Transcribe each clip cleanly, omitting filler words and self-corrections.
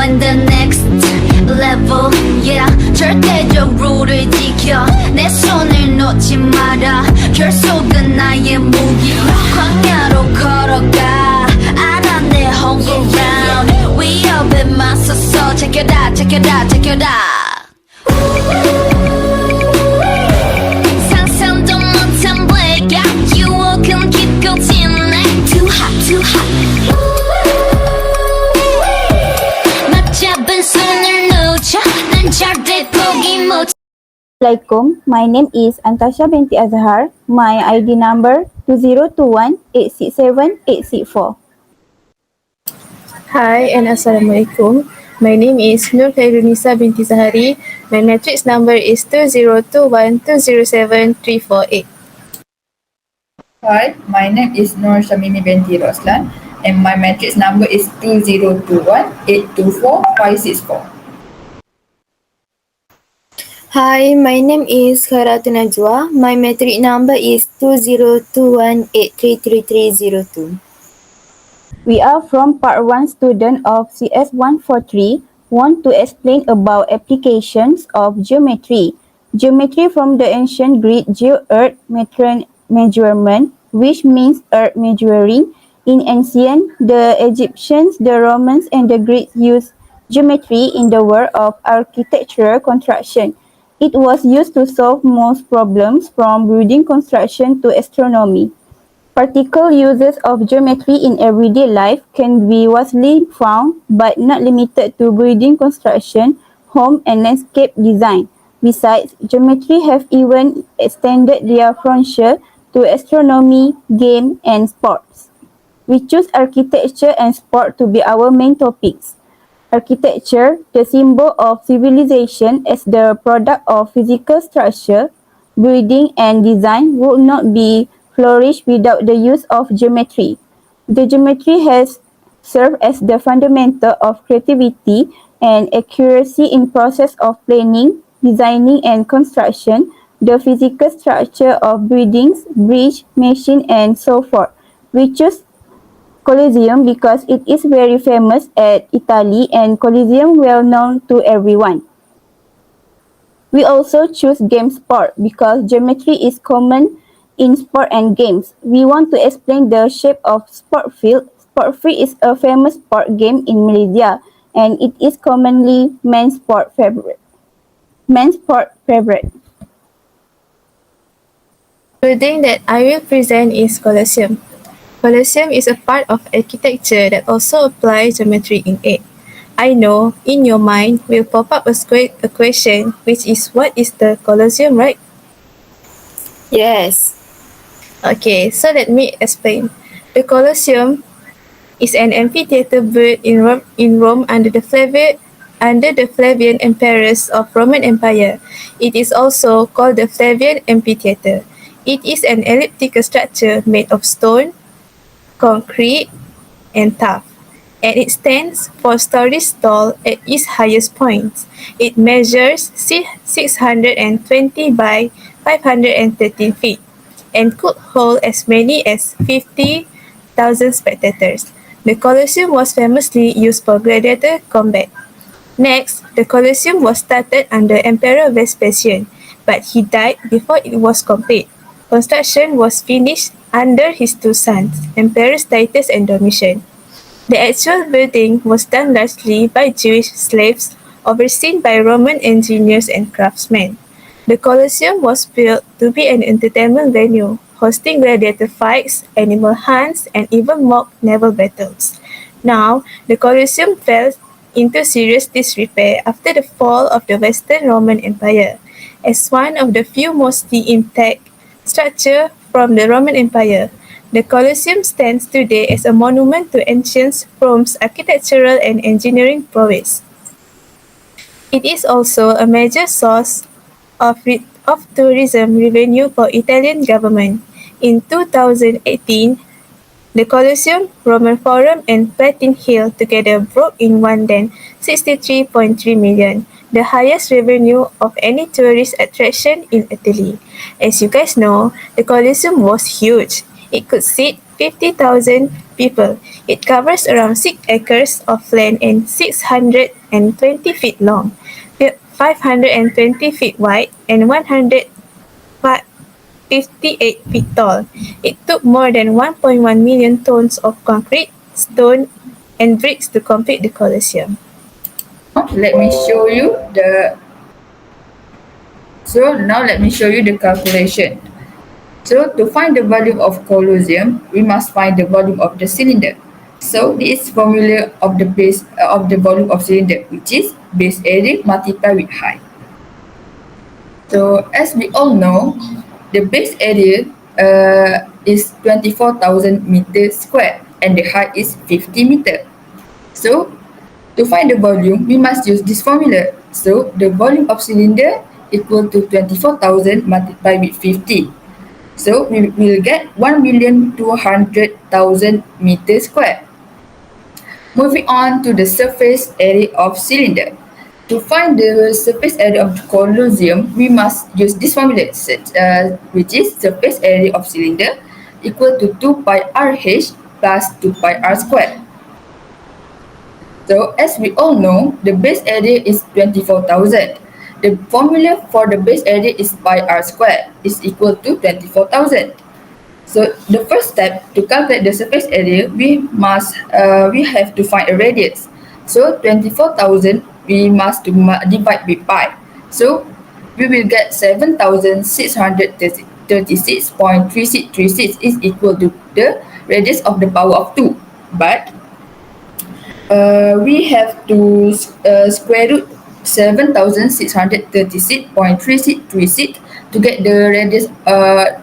on the next level yeah 절대적으로를 지켜 내 손을 놓지 마라 결속은 나의 무기 광야로 걸어가 알아 내 home ground 위협에 맞서서 check it out check it out check it out 상상도 못한 blackout you can keep going like too hot too hot 잡은 손을 놓쳐 난 절대 포기 못 Assalamualaikum, my name is Antasya binti Azahar. My ID number 2021-867-864. Hi and Assalamualaikum. My name is NURKHAIRUNISA binti Zahari. My matrix number is 2021-207-348. Hi, my name is SYAMIMI binti ROSLAN and my matrix number is 2021-824-564. Hi, my name is KHAIRATUL NAJWA. My matric number is 2021-833302. We are from Part 1 student of CS143 want to explain about applications of geometry. Geometry from the ancient Greek geo-earth measurement, which means earth measuring. In ancient, the Egyptians, the Romans and the Greeks used geometry in the world of architectural construction. It was used to solve most problems from building construction to astronomy. Practical uses of geometry in everyday life can be widely found but not limited to building construction, home and landscape design. Besides, geometry have even extended their frontier to astronomy, game and sports. We choose architecture and sport to be our main topics. Architecture, the symbol of civilization as the product of physical structure, building and design would not be flourished without the use of geometry. The geometry has served as the fundamental of creativity and accuracy in process of planning, designing and construction, the physical structure of buildings, bridge, machine and so forth. We choose Colosseum because it is very famous at Italy and Colosseum well known to everyone. We also choose game sport because geometry is common in sport and games. We want to explain the shape of sport field. Sport field is a famous sport game in Malaysia and it is commonly men's sport favorite. Building that I will present is Colosseum. Colosseum is a part of architecture that also applies geometry in it. I know, in your mind, will pop up a question, which is what is the Colosseum, right? Yes. Okay, so let me explain. The Colosseum is an amphitheater built in Rome under the Flavian emperors of Roman Empire. It is also called the Flavian Amphitheater. It is an elliptical structure made of stone, concrete and turf, and it stands 4 stories tall at its highest point. It measures 620 by 513 feet and could hold as many as 50,000 spectators. The Colosseum was famously used for gladiator combat. Next, the Colosseum was started under Emperor Vespasian, but he died before it was complete. Construction was finished under his 2 sons, Emperors Titus and Domitian. The actual building was done largely by Jewish slaves, overseen by Roman engineers and craftsmen. The Colosseum was built to be an entertainment venue, hosting gladiator fights, animal hunts, and even mock naval battles. Now, the Colosseum fell into serious disrepair after the fall of the Western Roman Empire. As one of the few mostly intact structure from the Roman Empire, the Colosseum stands today as a monument to ancient Rome's architectural and engineering prowess. It is also a major source of tourism revenue for Italian government. In 2018, the Colosseum, Roman Forum and Platin Hill together brought in more than 63.3 million, the highest revenue of any tourist attraction in Italy. As you guys know, the Colosseum was huge. It could seat 50,000 people. It covers around 6 acres of land and 620 feet long, 520 feet wide, and 158 feet tall. It took more than 1.1 million tons of concrete, stone, and bricks to complete the Colosseum. Let me show you the now let me show you the calculation. So to find the volume of Colosseum, we must find the volume of the cylinder. So this is formula of the base of the volume of cylinder, which is base area multiplied with height. So as we all know, the base area is 24,000 meters square and the height is 50 meter. So to find the volume, we must use this formula. So the volume of cylinder equal to 24,000 multiplied with 50. So we will get 1,200,000 meters square. Moving on to the surface area of cylinder. To find the surface area of the Colosseum, we must use this formula, which is surface area of cylinder equal to 2 pi RH plus 2 pi R squared. So as we all know, the base area is 24,000. The formula for the base area is pi R squared is equal to 24,000. So the first step to calculate the surface area, we have to find a radius. So 24,000 we must divide by pi. So we will get 7,636.3636 is equal to the radius of the power of 2. But we have to square root 7,636.3636 to get the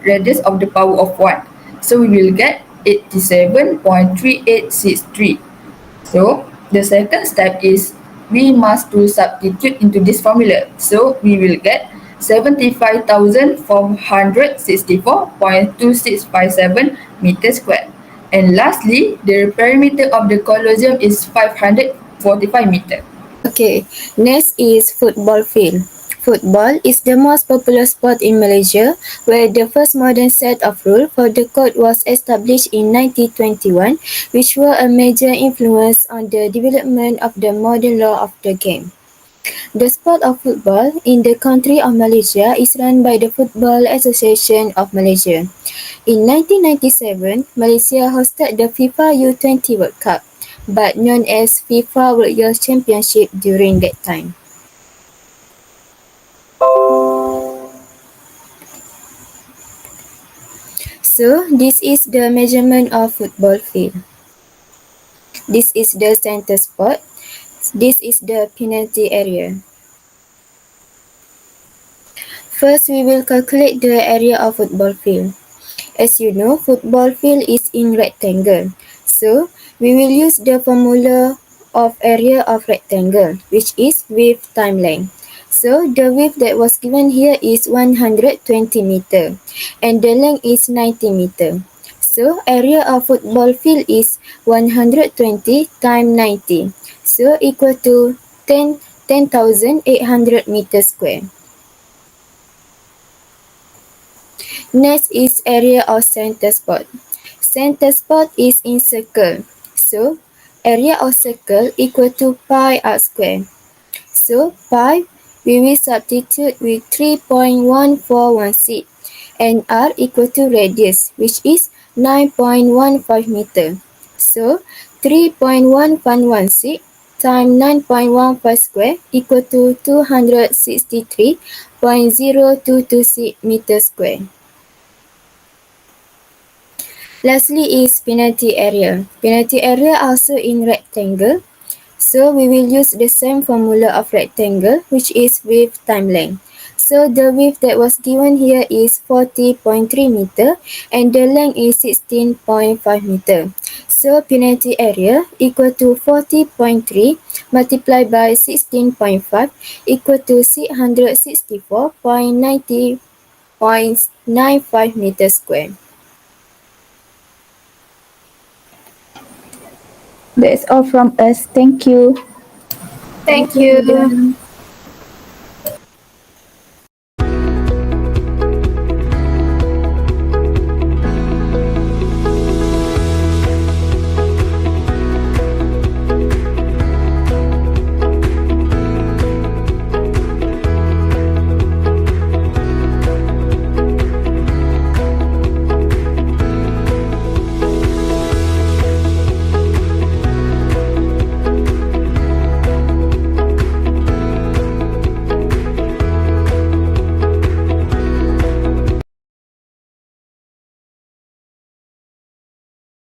radius of the power of 1. So we will get 87.3863. So the second step is we must to substitute into this formula. So we will get 75,464.2657 meters squared. And lastly, the perimeter of the Colosseum is 545 meters. Okay, next is football field. Football is the most popular sport in Malaysia, where the first modern set of rules for the code was established in 1921, which were a major influence on the development of the modern law of the game. The sport of football in the country of Malaysia is run by the Football Association of Malaysia. In 1997, Malaysia hosted the FIFA U20 World Cup, but known as FIFA World Youth Championship during that time. So, this is the measurement of football field. This is the center spot. This is the penalty area. First, we will calculate the area of football field. As you know, football field is in rectangle. So, we will use the formula of area of rectangle, which is width times length. So, the width that was given here is 120 meter and the length is 90 meter. So, area of football field is 120 times 90. So, equal to 10,800 meters square. Next is area of center spot. Center spot is in circle. So, area of circle equal to pi r square. So, pi we will substitute with 3.1416 and r equal to radius, which is 9.15 meter. So, 3.1116 times 9.15 square equal to 263.0226 meter square. Lastly is penalty area. Penalty area also in rectangle. So we will use the same formula of rectangle, which is width times length. So the width that was given here is 40.3 meter and the length is 16.5 meter. So penalty area equal to 40.3 multiplied by 16.5 equal to 664.90.95 meter square. That's all from us. Thank you. Thank you.